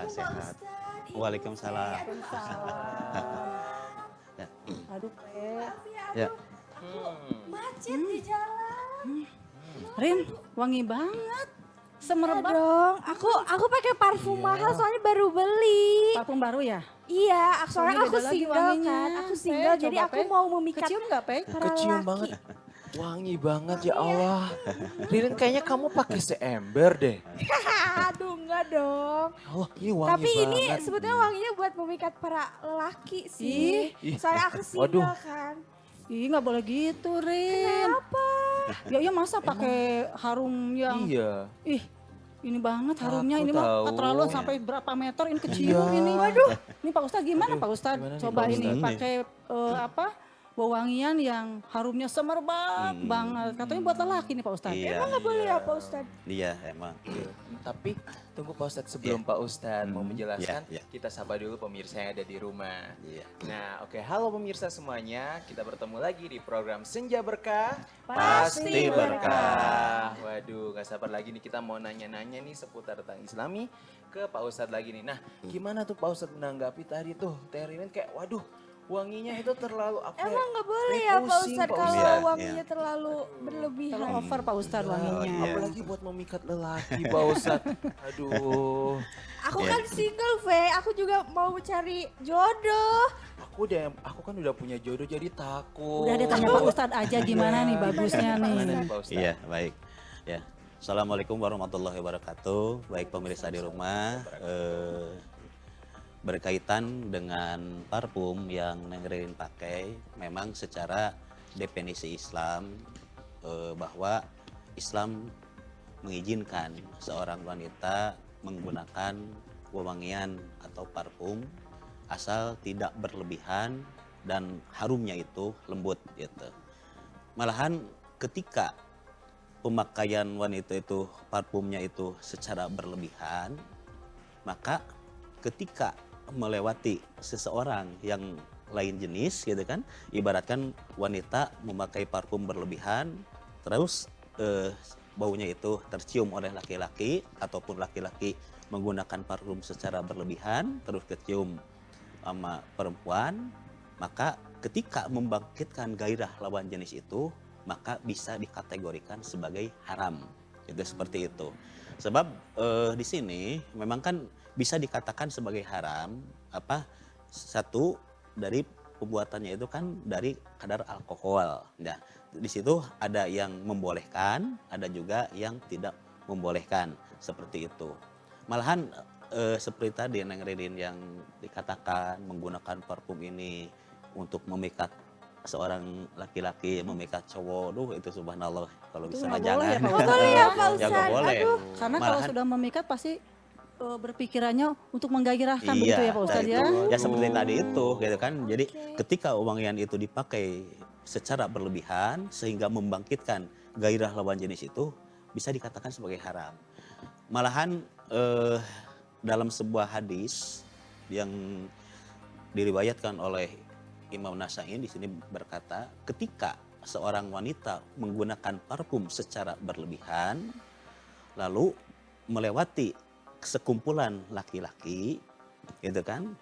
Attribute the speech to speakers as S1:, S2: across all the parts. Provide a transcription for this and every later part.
S1: Pak
S2: sehat-sehat.
S1: Ustadz.
S2: Waalaikumsalam.
S3: Waalaikumsalam.
S2: Ya.
S3: Aduh, Pe.
S1: Maaf ya,
S2: Ya.
S1: aduh. Macet di jalan.
S3: Rin, wangi banget.
S1: Ya
S3: Semerbak.
S1: dong, aku pakai parfum mahal soalnya baru beli.
S3: Parfum baru ya?
S1: Iya,
S3: Soalnya
S1: soalnya aku
S3: beda lagi
S1: single
S3: wanginya.
S1: kan. Aku
S3: Pe,
S1: single jadi
S3: coba,
S1: aku
S3: Pe.
S1: mau memikat
S3: Kecium nggak, Pe?
S1: para
S4: Kecium
S1: laki.
S4: banget. Wangi banget ya Allah. Ririn kayaknya kamu pakai seember deh.
S1: Aduh, enggak dong.
S4: Ya Allah, ini wangi
S1: Tapi ini
S4: banget.
S1: sebetulnya wanginya buat memikat para laki sih.
S4: Ih.
S1: Soalnya aku
S4: Waduh.
S1: single kan.
S3: Ih, nggak boleh gitu, Rin.
S1: Apa?
S3: Ya iya masa pakai harum yang
S4: Iya.
S3: ih ini banget harumnya
S4: Aku
S3: ini mah
S4: tahu.
S3: keterlaluan sampai berapa meter ini kecium
S4: Iya.
S3: ini. Waduh, ini Pak Ustadz gimana Pak Ustadz?
S4: Gimana nih,
S3: Coba
S4: Pak
S3: ini
S2: Ustadz?
S3: pakai apa? Wewangian yang harumnya semerbak banget. Katanya buat lelaki nih Pak Ustadz.
S2: Iya.
S1: Emang nggak boleh ya Pak Ustadz?
S2: Iya, emang.
S4: Tapi tunggu Pak Ustadz, sebelum Pak Ustadz mau menjelaskan,
S2: Iya, iya.
S4: kita sapa dulu pemirsa yang ada di rumah.
S2: Iya.
S4: Nah, oke, halo pemirsa semuanya, kita bertemu lagi di program Senja Berkah.
S2: Pasti berkah.
S4: Waduh, gak sabar lagi nih kita mau nanya-nanya nih seputar tentang Islami ke Pak Ustadz lagi nih. Nah, gimana tuh Pak Ustadz menanggapi tadi tuh, Teh Ririn kayak waduh, wanginya itu terlalu apa ya?
S1: Emang nggak boleh
S4: kayak
S1: ya Pak
S4: pusing,
S1: Ustadz
S4: Pak
S1: kalau
S2: Ustadz.
S1: wanginya
S2: Iya.
S1: terlalu berlebihan.
S3: Kalau over Pak Ustadz wanginya.
S2: iya.
S4: Apalagi buat memikat lelaki Pak Ustadz. Aduh.
S1: Aku
S2: Iya.
S1: kan single, Ve. Aku juga mau cari jodoh.
S4: Aku kan udah punya jodoh jadi takut.
S3: Udah deh tanya Pak Ustadz aja gimana nih bagusnya
S4: Gimana
S3: nih.
S4: nih Pak Ustadz?
S2: Iya, baik. Ya. Assalamualaikum warahmatullahi wabarakatuh. Baik pemirsa di rumah, berkaitan dengan parfum yang Neng Ririn pakai, memang secara definisi Islam bahwa Islam mengizinkan seorang wanita menggunakan wewangian atau parfum asal tidak berlebihan dan harumnya itu lembut gitu. Malahan ketika pemakaian wanita itu parfumnya itu secara berlebihan, maka ketika melewati seseorang yang lain jenis gitu kan, ibaratkan wanita memakai parfum berlebihan terus baunya itu tercium oleh laki-laki ataupun laki-laki menggunakan parfum secara berlebihan terus kecium sama perempuan, maka ketika membangkitkan gairah lawan jenis itu maka bisa dikategorikan sebagai haram. Itu seperti itu. Sebab di sini memang kan bisa dikatakan sebagai haram apa satu dari pembuatannya itu kan dari kadar alkohol. Nah, di situ ada yang membolehkan, ada juga yang tidak membolehkan seperti itu. Malahan seperti tadi Neng Ririn yang dikatakan menggunakan parfum ini untuk memikat seorang laki-laki, memikat cowok, duh itu subhanallah kalau
S3: Itu
S2: bisa
S3: nggak
S2: mah
S3: boleh
S2: jangan.
S3: ya, Pak
S1: Nggak
S3: Ustadz?
S1: boleh ya Pak
S2: Ya nggak
S1: Ustadz.
S2: boleh.
S1: Aduh.
S3: Karena kalau
S2: Malahan-
S3: sudah memikat pasti berpikirannya untuk menggairahkan begitu ya Pak Ustadz ya.
S2: Ya seperti tadi itu gitu kan. Jadi
S1: Oke.
S2: ketika wangian itu dipakai secara berlebihan sehingga membangkitkan gairah lawan jenis itu bisa dikatakan sebagai haram. Malahan dalam sebuah hadis yang diriwayatkan oleh Imam Nasai di sini berkata, ketika seorang wanita menggunakan parfum secara berlebihan lalu melewati sekumpulan laki-laki gitu kan,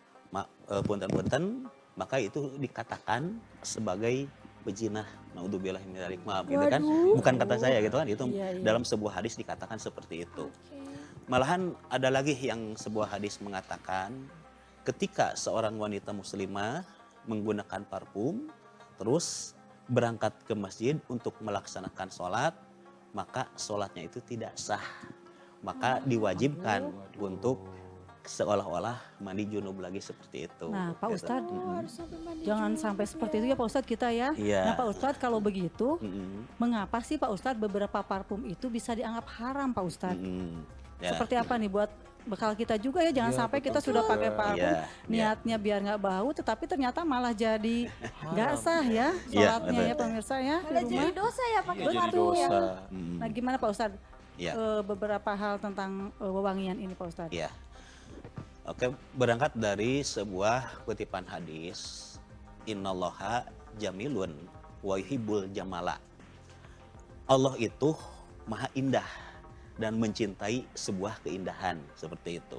S2: punten-punten, maka itu dikatakan sebagai bezinah. Naudzubillah min dzalik, maaf gitu kan.
S1: Waduh.
S2: Bukan kata saya gitu kan, itu
S3: Iya, iya.
S2: dalam sebuah hadis dikatakan seperti itu.
S1: Oke.
S2: Malahan ada lagi yang sebuah hadis mengatakan ketika seorang wanita muslimah menggunakan parfum terus berangkat ke masjid untuk melaksanakan sholat, maka sholatnya itu tidak sah. Maka diwajibkan untuk seolah-olah mandi junub lagi seperti itu.
S3: Nah Pak
S2: Gitu.
S3: Ustadz,
S1: Oh, harus sampai mandi
S3: jangan
S1: junub
S3: sampai
S1: ya.
S3: seperti itu ya Pak Ustadz kita ya.
S2: Iya.
S3: Nah Pak Ustadz kalau begitu,
S2: Mm-mm.
S3: mengapa sih Pak Ustadz beberapa parfum itu bisa dianggap haram Pak Ustadz?
S2: Mm-mm. Ya.
S3: Seperti apa nih buat bekal kita juga ya, jangan
S4: Iya,
S3: sampai kita
S4: betul
S3: sudah
S4: juga.
S3: pakai parfum
S2: Iya,
S3: niatnya biar nggak bau tetapi ternyata malah jadi nggak
S4: Haram.
S3: sah ya
S2: Iya,
S3: sholatnya
S2: betul.
S3: ya pemirsa ya di
S1: Malah
S3: rumah.
S1: jadi dosa ya pakai
S4: Iya, jadi
S1: parfum ya.
S4: dosa.
S2: Mm.
S3: Nah gimana Pak Ustadz
S2: Iya.
S3: beberapa hal tentang wewangian ini Pak Ustadz?
S2: Iya. Oke, berangkat dari sebuah kutipan hadis, Innallaha jamilun wa yuhibbul jamala. Allah itu maha indah dan mencintai sebuah keindahan seperti itu.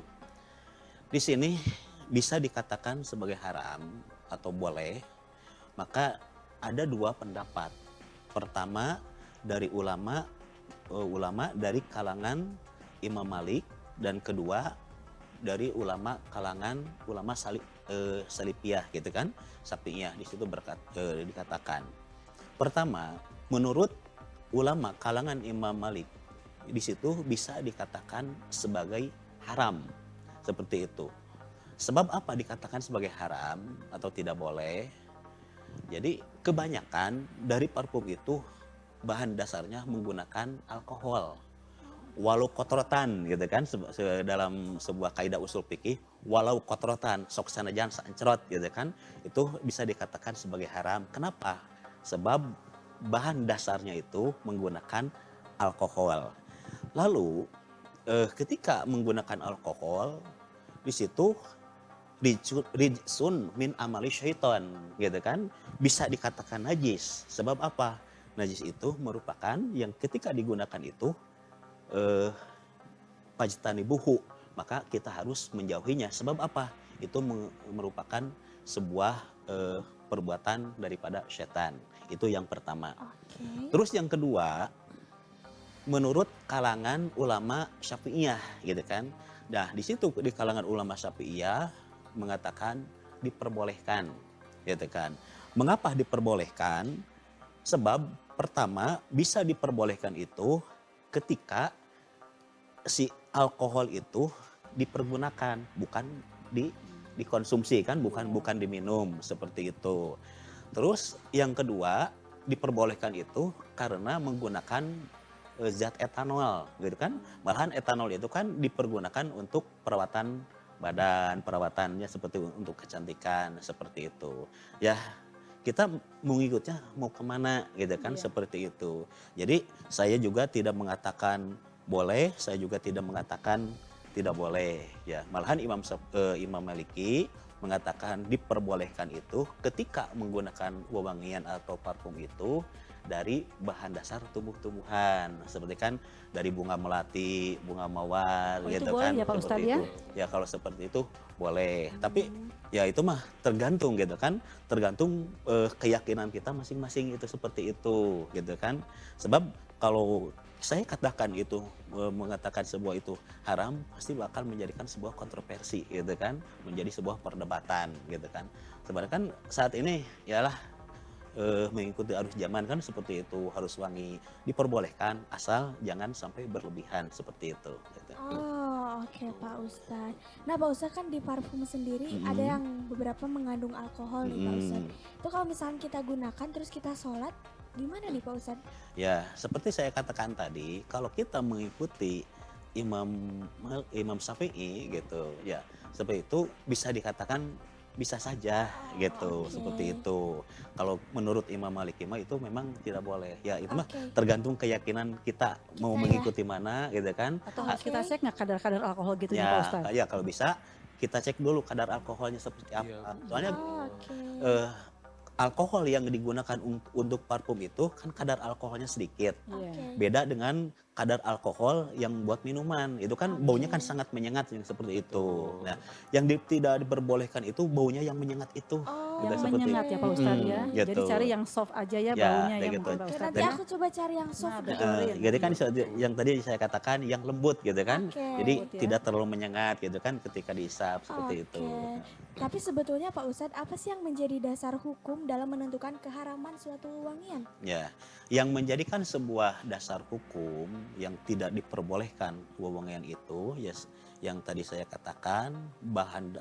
S2: Di sini bisa dikatakan sebagai haram atau boleh, maka ada dua pendapat. Pertama dari ulama dari kalangan Imam Malik, dan kedua dari ulama kalangan ulama salipiyah gitu kan, Syafi'iyah di situ dikatakan. Pertama, menurut ulama kalangan Imam Malik di situ bisa dikatakan sebagai haram seperti itu. Sebab apa dikatakan sebagai haram atau tidak boleh? Jadi kebanyakan dari parfum itu bahan dasarnya menggunakan alkohol. Walau kotrotan gitu kan, dalam sebuah kaidah usul fikih, walau kotrotan sok sanajan sancrot gitu kan, itu bisa dikatakan sebagai haram. Kenapa? Sebab bahan dasarnya itu menggunakan alkohol. Lalu ketika menggunakan alkohol, di situ rijsun min amali syaiton gitu kan, bisa dikatakan najis. Sebab apa? Najis itu merupakan yang ketika digunakan itu pajtanibuhu, maka kita harus menjauhinya. Sebab apa? Itu merupakan sebuah perbuatan daripada setan. Itu yang pertama.
S1: Oke.
S2: Terus yang kedua, menurut kalangan ulama Syafi'iyah gitu kan. Nah, di situ di kalangan ulama Syafi'iyah mengatakan diperbolehkan gitu kan. Mengapa diperbolehkan? Sebab pertama bisa diperbolehkan itu ketika si alkohol itu dipergunakan, bukan dikonsumsi kan, bukan diminum seperti itu. Terus yang kedua diperbolehkan itu karena menggunakan zat etanol gitu kan. Malahan etanol itu kan dipergunakan untuk perawatan badan, perawatannya seperti untuk kecantikan seperti itu. Ya kita mengikutnya mau kemana gitu kan, seperti itu. Jadi saya juga tidak mengatakan boleh, saya juga tidak mengatakan tidak boleh. Ya malahan Imam Maliki mengatakan diperbolehkan itu ketika menggunakan wewangian atau parfum itu dari bahan dasar tumbuh-tumbuhan, seperti kan dari bunga melati, bunga mawar,
S3: Oh, itu
S2: gitu
S3: boleh
S2: kan.
S3: ya, Pak
S2: Seperti
S3: Ustadz,
S2: itu. Ya kalau seperti itu boleh. Tapi ya itu mah tergantung gitu kan, tergantung keyakinan kita masing-masing itu seperti itu gitu kan. Sebab kalau saya katakan itu mengatakan sebuah itu haram, pasti bakal menjadikan sebuah kontroversi gitu kan, menjadi sebuah perdebatan gitu kan. Sebenarnya kan saat ini yalah mengikuti arus zaman kan seperti itu, harus wangi diperbolehkan asal jangan sampai berlebihan seperti itu gitu.
S1: Oh, oke Pak Ustadz. Nah Pak Ustadz kan di parfum sendiri ada yang beberapa mengandung alkohol nih Pak Ustadz. Itu kalau misalnya kita gunakan terus kita sholat, gimana nih Pak Ustadz?
S2: Ya, seperti saya katakan tadi, kalau kita mengikuti Imam Syafi'i gitu, ya seperti itu bisa dikatakan bisa saja gitu,
S1: oke.
S2: seperti itu. Kalau menurut Imam Malik mah itu memang tidak boleh. Ya itu mah
S1: Oke.
S2: tergantung keyakinan kita mau
S1: Kita ya.
S2: mengikuti mana gitu kan.
S3: Atau harus kita
S1: Oke.
S3: cek nggak kadar-kadar alkohol gitu ya Pak
S2: Ya,
S3: Ustadz?
S2: ya kalau bisa kita cek dulu kadar alkoholnya seperti apa. Soalnya
S1: Oh, oke.
S2: alkohol yang digunakan untuk parfum itu kan kadar alkoholnya sedikit.
S3: Iya.
S1: Oke.
S2: Beda dengan kadar alkohol yang buat minuman. Itu kan baunya kan sangat menyengat yang seperti itu. Nah, yang tidak diperbolehkan itu baunya yang menyengat itu.
S1: Oh,
S2: Gitu,
S3: Yang
S2: seperti
S3: menyengat ya Pak Ustadz ya.
S2: gitu.
S3: Jadi cari yang soft aja ya
S2: Ya,
S3: baunya
S2: kayak
S3: ya
S2: gitu.
S3: mungkin Pak
S1: Oke,
S3: Ustadz
S1: nanti
S3: ya.
S1: aku coba cari yang soft
S3: Nah,
S1: deh.
S3: betul.
S2: Jadi kan yang tadi saya katakan yang lembut gitu kan.
S1: Oke.
S2: Jadi
S3: Lembut ya.
S2: tidak terlalu menyengat gitu kan ketika dihisap seperti itu.
S1: Oke. Tapi sebetulnya Pak Ustadz, apa sih yang menjadi dasar hukum dalam menentukan keharaman suatu wangian?
S2: Ya, yang menjadikan sebuah dasar hukum yang tidak diperbolehkan wewangian itu, ya, yang tadi saya katakan bahan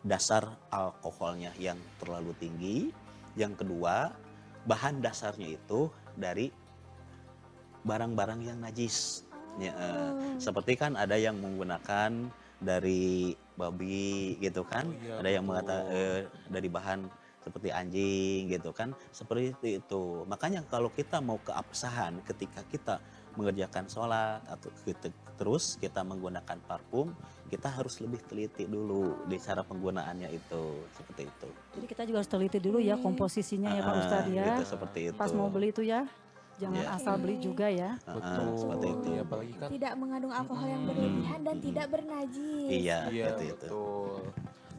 S2: dasar alkoholnya yang terlalu tinggi. Yang kedua, bahan dasarnya itu dari barang-barang yang najis. Ya, seperti kan ada yang menggunakan dari babi gitu kan, ada yang mengatakan dari bahan seperti anjing gitu kan, seperti itu. Makanya kalau kita mau keabsahan ketika kita mengerjakan sholat atau terus kita menggunakan parfum, kita harus lebih teliti dulu di cara penggunaannya itu, seperti itu.
S3: Jadi kita juga harus teliti dulu ya komposisinya ya Pak Ustadz ya.
S2: Gitu, seperti itu.
S3: Pas mau beli itu ya. Jangan
S2: Ya.
S3: asal beli juga ya.
S4: Betul.
S2: Seperti itu.
S4: Iya, apalagi kan
S1: Tidak mengandung alkohol yang berlebihan dan tidak bernajis.
S2: Iya,
S4: iya
S2: seperti itu.
S4: betul.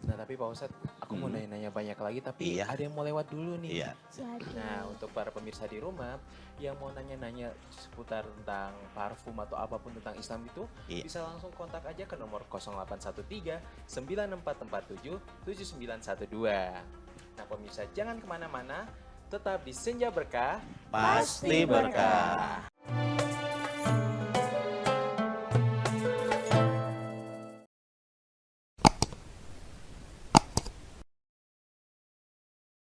S4: Nah tapi Pak Ustadz, aku mau nanya-nanya banyak lagi tapi
S2: Iya.
S4: ada yang mau lewat dulu nih.
S2: Iya.
S1: Waduh.
S4: Nah untuk para pemirsa di rumah yang mau nanya-nanya seputar tentang parfum atau apapun tentang Islam itu,
S2: Iya.
S4: bisa langsung kontak aja ke nomor 0813 9447 7912. Nah pemirsa jangan kemana-mana, tetap di Senja Berkah.
S2: Pasti berkah.